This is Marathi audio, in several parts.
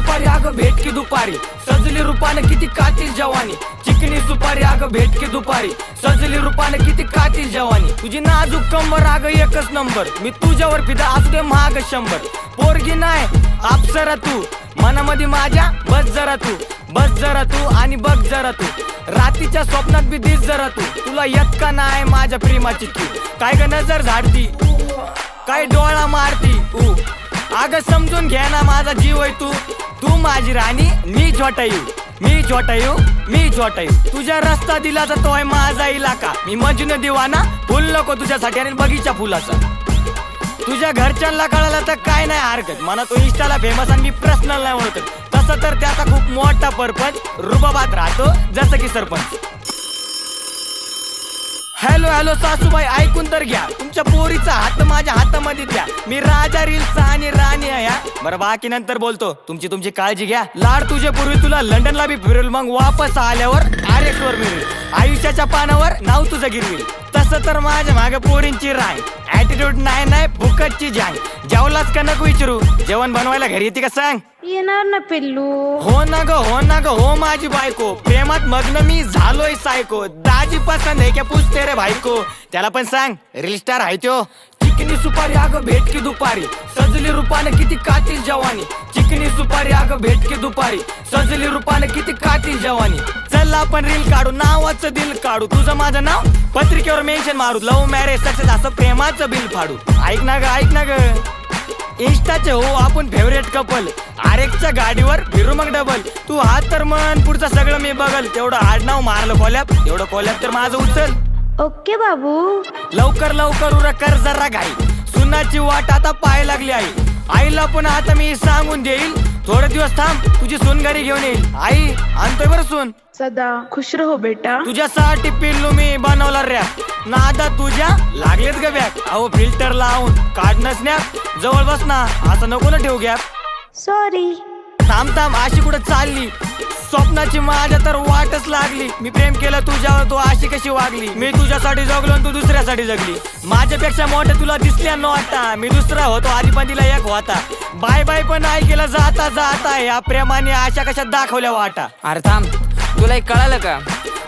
सुपारी अगं भेट की दुपारी, सजली रूपाने किती कातील जवानी. चिकनी सुपारी अगं भेट की दुपारी, सजली रूपाने किती कातील जवानी. तुझी नाजूक कंबर अगं एकच नंबर, मी तुझ्यावर फिदा असू दे महाग 100. पोरगी नाही अप्सरा तू, मनामध्ये माझ्या बस जरा तू, बस जरा तू आणि बघ जरा तू. रात्रीच्या स्वप्नात बी दिस जरा तू, तुला येत का नाही माझ्या प्रेमाची तू. काय ग नजर झाडती, काय डोळा मारती अगं समजून घे ना माझा जीव आहे तू. तू माझी राणी मी छोटा येऊ, मी छोटा येऊ, मी छोटा येऊ. तुझ्या रस्ता दिला तर तो आहे माझा इलाका, मी मजनू दिवाना. फुल नको तुझ्यासाठी आणि बगीचा फुलाचा. तुझ्या घरच्यांना कळालं तर काय नाही हरकत, मला तो इंस्टाला फेमस आणि मी पर्सनल नाही ओळखत. तसं तर त्याचा खूप मोठा पर्पज रुबाबात राहतो जसं की सरपंच. हॅलो हॅलो सासूबाई ऐकून तर घ्या, तुमच्या पोरीचा हात माझ्या हातामध्ये द्या. मी राजा रील्सचा आणि राणी आहे. बरं बाकी नंतर बोलतो, तुमची काळजी घ्या. लाड तुझे पूर्वी तुला लंडनला बी फिरेल, मग वापस आल्यावर RX वर मिळेल. आयुष्याच्या पानावर नाव तुझं गिरवेल. तसं तर माझ्या मागे पोरींची राय, ऍटिट्यूड नाही भुकटची जांग. जेवलाच का नको विचारू, जेवण बनवायला घरी येते का सांग. येणार ना पिल्लू. हो ना ग हो ना ग हो माझी बायको, प्रेमात मग्न मी झालोय सायको. दाजी पसंद आहे क्या पूछते रे भाईको, त्याला पण सांग रील स्टार आहे त्यो. चिकनी सुपारी अगं भेट की दुपारी, सजली रूपाने किती कातील जवानी. चिकनी सुपारी अगं भेट की दुपारी, सजली रूपाने किती कातील जवानी. चल आपण रील काढू, नावाचं दिल काढू, तुझं माझं नाव पत्रिकेवर मेन्शन मारू. लव्ह मॅरेज सक्सेस असं प्रेमाचं बिल फाडू. ऐक ना ग इंस्टाचे हो आपण फेवरेट कपल. RXच्या गाडीवर फिरू मग डबल. तू हात तर मन पुढचं सगळं मी बघल. तेवढं आडनाव मारलं कोल्याप, तेवढं कोल्याप तर माझं उचल. ओके बाबू. लवकर उरक कर जरा घाई, सुनाची वाट आता पाय लागली आई. आईला पण आता मी सांगून देईल, थोडे दिवस थांब तुझी सून घरी घेऊन येईल. आई आणतोय बरं सून. सदा खुश रहो बेटा. तुझ्यासाठी पिल्लू मी बनवला रॅप, नादा तुझ्या लागलेत ग बॅग. अहो फिल्टर लावून काढणं स्नॅप, जवळ बस ना असं नको ना ठेवू गॅप. सॉरी. थांब अशी कुठं चालली, स्वप्नाची माझ्या तर वाटच लागली. मी प्रेम केलं तुझ्यावर, तू अशी कशी वागली. मी तुझ्यासाठी जगलो आणि तू दुसऱ्यासाठी जगली. माझ्यापेक्षा मोठे तुला दिसल्या नव्हता, मी दुसरा होतो आधी पण तिला एक होता. बाय बाय पण ऐकलं जाता या प्रेमाने आशा कशा दाखवल्या वाटा. अरे थांब, तुला एक कळालं का,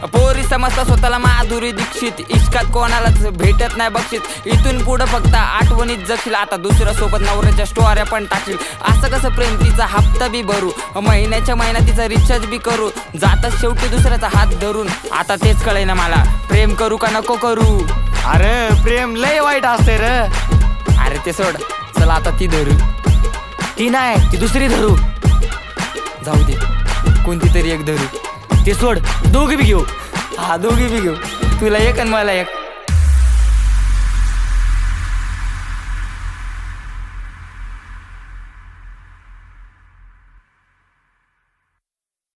पोरी समजता स्वतःला माधुरी दीक्षित. इश्कात कोणालाच भेटत नाही बक्षीस. इथून पुढं फक्त आठवणीत जगशील, आता दुसऱ्या सोबत नवऱ्याच्या स्टोऱ्या पण टाकशील. असं कसं प्रेम, तिचा हप्ता बी भरू, महिन्याच्या महिना तिचा रिचार्ज बी करू. जातात शेवटी दुसऱ्याचा हात धरून. आता तेच कळे ना मला, प्रेम करू का नको करू. अरे प्रेम लय वाईट असते रे. अरे ते सोड, चला आता ती धरू. ती नाही ती दुसरी धरू. जाऊ दे, कोणती तरी एक धरू. ते सोड, दोघी बी घेऊ. हा दोघी बी घेऊ, तुला एक आणि मला एक.